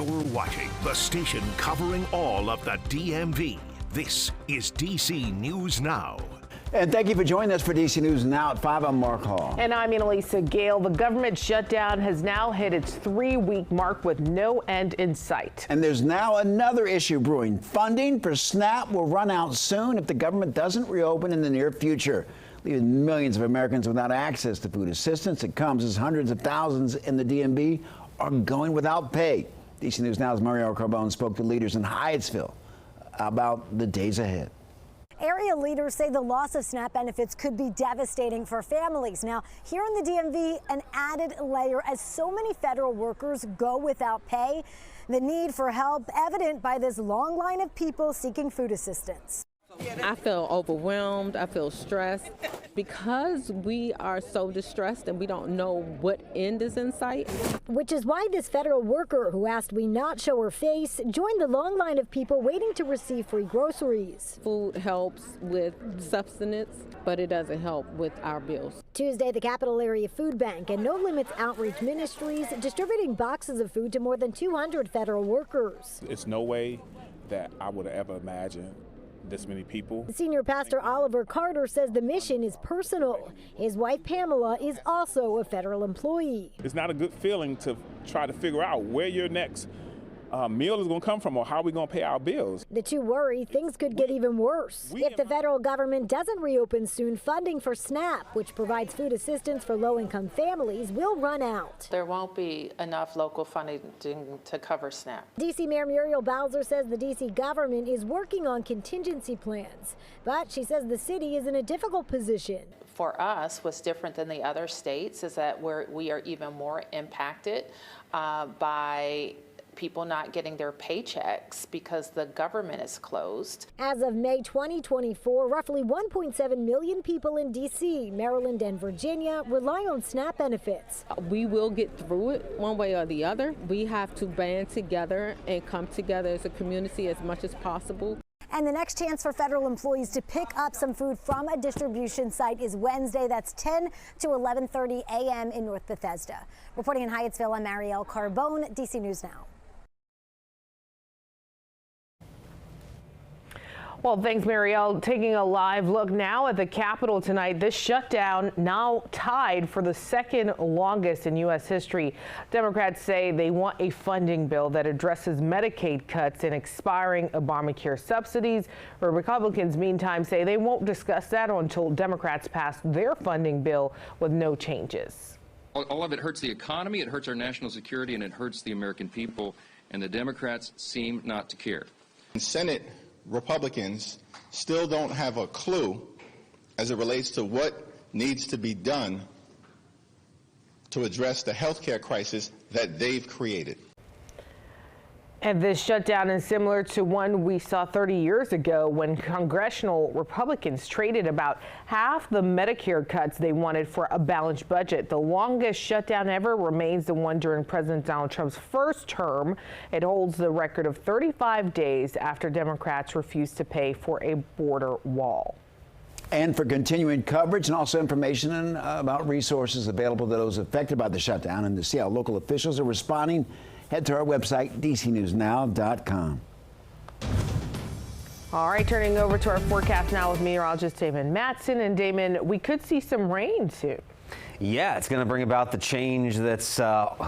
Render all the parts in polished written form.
You're watching the station covering all of the DMV. This is DC News Now. And thank you for joining us for DC News Now at 5. I'm Mark Hall. And I'm Annalisa Gale. The government shutdown has now hit its 3-week mark with no end in sight. And there's now another issue brewing. Funding for SNAP will run out soon if the government doesn't reopen in the near future, leaving millions of Americans without access to food assistance. It comes as hundreds of thousands in the DMV are going without pay. DC News Now's Marielle Carbone spoke to leaders in Hyattsville about the days ahead. Area leaders say the loss of SNAP benefits could be devastating for families. Now, here in the DMV, an added layer as so many federal workers go without pay. The need for help evident by this long line of people seeking food assistance. I feel overwhelmed. I feel stressed because we are so distressed and we don't know what end is in sight. Which is why this federal worker, who asked we not show her face, joined the long line of people waiting to receive free groceries. Food helps with sustenance, but it doesn't help with our bills. Tuesday, the Capital Area Food Bank and No Limits Outreach Ministries distributing boxes of food to more than 200 federal workers. It's no way that I would have ever imagined this many people. Senior Pastor Oliver Carter says the mission is personal. His wife Pamela is also a federal employee. It's not a good feeling to try to figure out where your next meal is going to come from or how we're going to pay our bills. The two worry things could get even worse. If the federal government doesn't reopen soon, funding for SNAP, which provides food assistance for low-income families, will run out. There won't be enough local funding to cover SNAP. D.C. Mayor Muriel Bowser says the D.C. government is working on contingency plans, but she says the city is in a difficult position. For us, what's different than the other states is that we are even more impacted by people not getting their paychecks because the government is closed. As of May 2024, roughly 1.7 million people in D.C., Maryland, and Virginia rely on SNAP benefits. We will get through it one way or the other. We have to band together and come together as a community as much as possible. And the next chance for federal employees to pick up some food from a distribution site is Wednesday. That's 10 to 11:30 a.m. in North Bethesda. Reporting in Hyattsville, I'm Marielle Carbone, DC News Now. Well, thanks, Marielle. Taking a live look now at the Capitol tonight. This shutdown now tied for the second longest in U.S. history. Democrats say they want a funding bill that addresses Medicaid cuts and expiring Obamacare subsidies. Republicans, meantime, say they won't discuss that until Democrats pass their funding bill with no changes. All of it hurts the economy, it hurts our national security, and it hurts the American people. And the Democrats seem not to care. Senate Republicans still don't have a clue as it relates to what needs to be done to address the health care crisis that they've created. And this shutdown is similar to one we saw 30 years ago when congressional Republicans traded about half the Medicare cuts they wanted for a balanced budget. The longest shutdown ever remains the one during President Donald Trump's first term. It holds the record of 35 days after Democrats refused to pay for a border wall. And for continuing coverage and also information about resources available to those affected by the shutdown and to see how local officials are responding, head to our website, dcnewsnow.com. All right, turning over to our forecast now with meteorologist Damon Matson. And Damon, we could see some rain soon. Yeah, it's going to bring about the change that's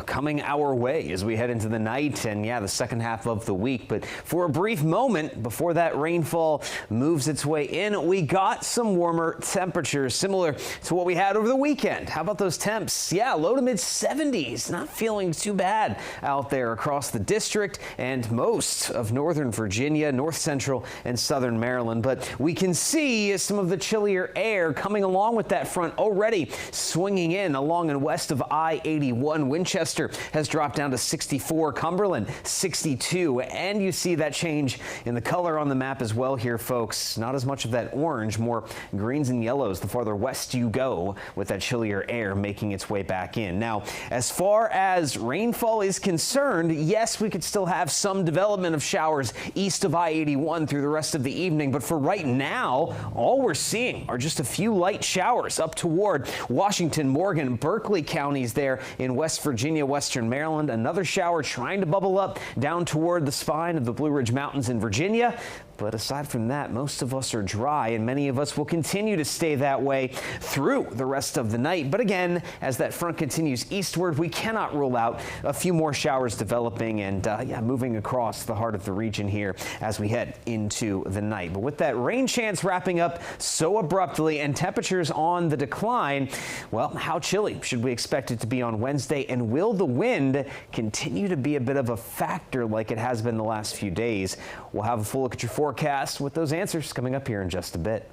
coming our way as we head into the night and, yeah, the second half of the week. But for a brief moment before that rainfall moves its way in, we got some warmer temperatures similar to what we had over the weekend. How about those temps? Yeah, low to mid 70s. Not feeling too bad out there across the district and most of northern Virginia, north central and southern Maryland. But we can see some of the chillier air coming along with that front already swinging in along and west of I-81. Winchester has dropped down to 64, Cumberland 62, and you see that change in the color on the map as well here, folks. Not as much of that orange, more greens and yellows the farther west you go with that chillier air making its way back in. Now, as far as rainfall is concerned, yes, we could still have some development of showers east of I-81 through the rest of the evening, but for right now, all we're seeing are just a few light showers up toward Washington Jefferson, Morgan, Berkeley counties there in West Virginia, Western Maryland. Another shower trying to bubble up down toward the spine of the Blue Ridge Mountains in Virginia. But aside from that, most of us are dry, and many of us will continue to stay that way through the rest of the night. But again, as that front continues eastward, we cannot rule out a few more showers developing and moving across the heart of the region here as we head into the night. But with that rain chance wrapping up so abruptly and temperatures on the decline, well, how chilly should we expect it to be on Wednesday? And will the wind continue to be a bit of a factor like it has been the last few days? We'll have a full look at your forecast with those answers coming up here in just a bit.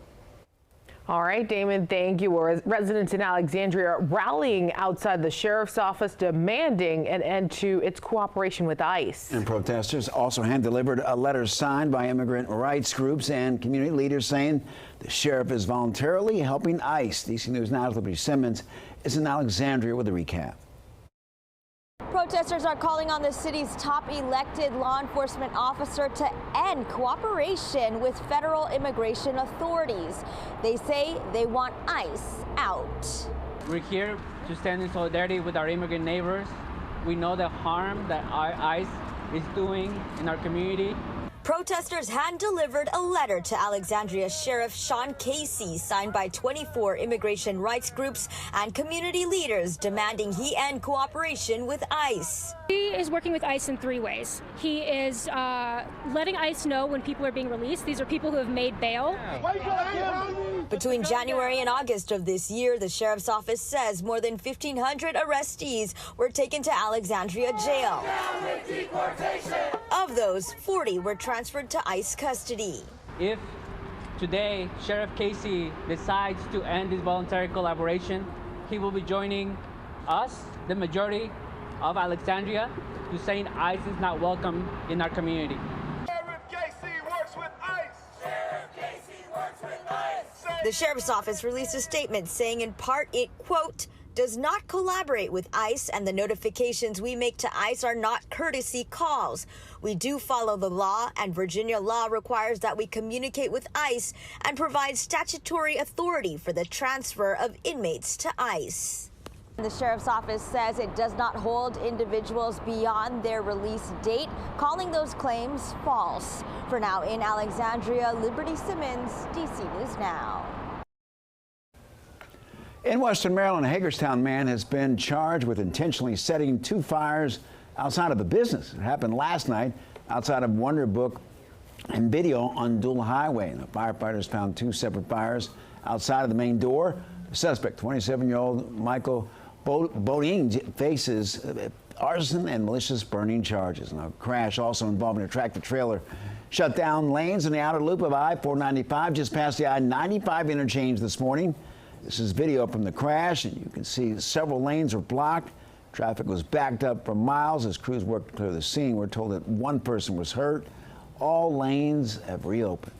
All right, Damon, thank you. Residents in Alexandria are rallying outside the sheriff's office demanding an end to its cooperation with ICE. And protesters also hand-delivered a letter signed by immigrant rights groups and community leaders saying the sheriff is voluntarily helping ICE. DC News Now's Liberty Simmons is in Alexandria with a recap. Protesters are calling on the city's top elected law enforcement officer to end cooperation with federal immigration authorities. They say they want ICE out. We're here to stand in solidarity with our immigrant neighbors. We know the harm that our ICE is doing in our community. Protesters hand-delivered a letter to Alexandria Sheriff Sean Casey, signed by 24 immigration rights groups and community leaders, demanding he end cooperation with ICE. He is working with ICE in 3 ways. He is letting ICE know when people are being released. These are people who have made bail. Between January and August of this year, the sheriff's office says more than 1,500 arrestees were taken to Alexandria jail. Of those, 40 were transferred to ICE custody. If today Sheriff Casey decides to end his voluntary collaboration, he will be joining us, the majority of Alexandria, to saying ICE is not welcome in our community. Sheriff Casey works with ICE. Sheriff Casey works with ICE. The sheriff's office released a statement saying in part it, quote, does not collaborate with ICE, and the notifications we make to ICE are not courtesy calls. We do follow the law, and Virginia law requires that we communicate with ICE and provide statutory authority for the transfer of inmates to ICE. The sheriff's office says it does not hold individuals beyond their release date, calling those claims false. For now, in Alexandria, Liberty Simmons, DC News Now. In Western Maryland, a Hagerstown man has been charged with intentionally setting 2 fires outside of the business. It happened last night outside of Wonderbook and Video on Dual Highway. The firefighters found 2 separate fires outside of the main door. The suspect, 27-year-old Michael Bodine, faces arson and malicious burning charges. And a crash also involving a tractor-trailer shut down lanes in the outer loop of I-495 just past the I-95 interchange this morning. This is video from the crash, and you can see several lanes were blocked. Traffic was backed up for miles as crews worked to clear the scene. We're told that 1 person was hurt. All lanes have reopened.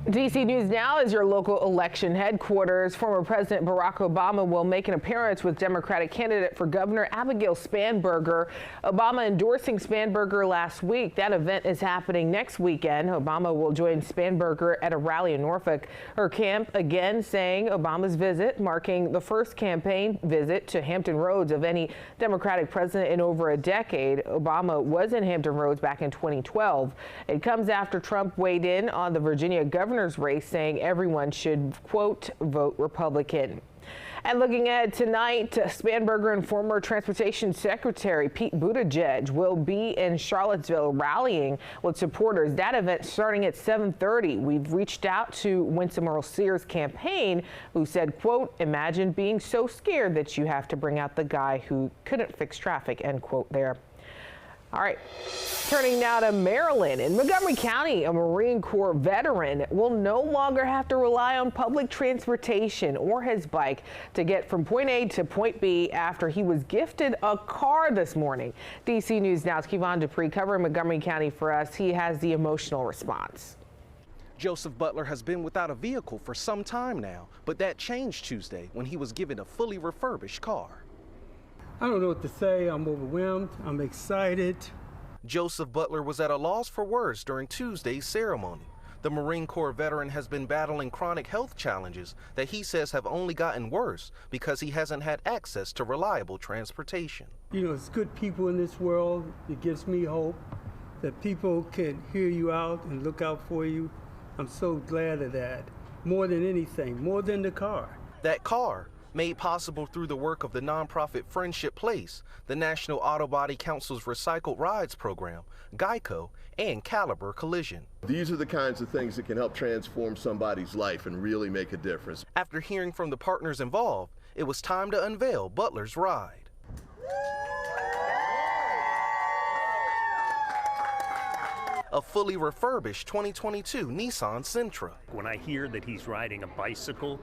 DC News Now is your local election headquarters. Former President Barack Obama will make an appearance with Democratic candidate for governor Abigail Spanberger. Obama endorsing Spanberger last week. That event is happening next weekend. Obama will join Spanberger at a rally in Norfolk. Her camp again saying Obama's visit marking the first campaign visit to Hampton Roads of any Democratic president in over a decade. Obama was in Hampton Roads back in 2012. It comes after Trump weighed in on the Virginia governor's race, saying everyone should, quote, vote Republican. And looking ahead tonight, Spanberger and former Transportation Secretary Pete Buttigieg will be in Charlottesville rallying with supporters. That event starting at 7:30. We've reached out to Winsome Earl Sears' campaign, who said, quote, imagine being so scared that you have to bring out the guy who couldn't fix traffic, end quote there. All right, turning now to Maryland. In Montgomery County, a Marine Corps veteran will no longer have to rely on public transportation or his bike to get from point A to point B after he was gifted a car this morning. DC News Now's Kevon Dupree covering Montgomery County for us. He has the emotional response. Joseph Butler has been without a vehicle for some time now, but that changed Tuesday when he was given a fully refurbished car. I don't know what to say. I'm overwhelmed. I'm excited. Joseph Butler was at a loss for words during Tuesday's ceremony. The Marine Corps veteran has been battling chronic health challenges that he says have only gotten worse because he hasn't had access to reliable transportation. You know, it's good people in this world. It gives me hope that people can hear you out and look out for you. I'm so glad of that. More than anything, more than the car. That car, made possible through the work of the nonprofit Friendship Place, the National Auto Body Council's Recycled Rides program, Geico, and Caliber Collision. These are the kinds of things that can help transform somebody's life and really make a difference. After hearing from the partners involved, it was time to unveil Butler's ride. A fully refurbished 2022 Nissan Sentra. When I hear that he's riding a bicycle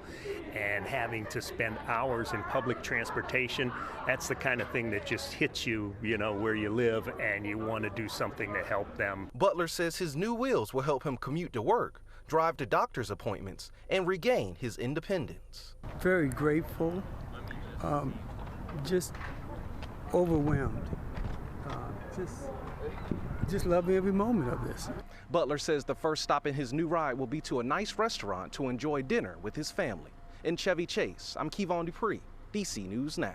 and having to spend hours in public transportation, that's the kind of thing that just hits you, you know, where you live, and you want to do something to help them. Butler says his new wheels will help him commute to work, drive to doctor's appointments, and regain his independence. Very grateful, just overwhelmed, just loving every moment of this. Butler says the first stop in his new ride will be to a nice restaurant to enjoy dinner with his family. In Chevy Chase, I'm Kevon Dupree, DC News Now.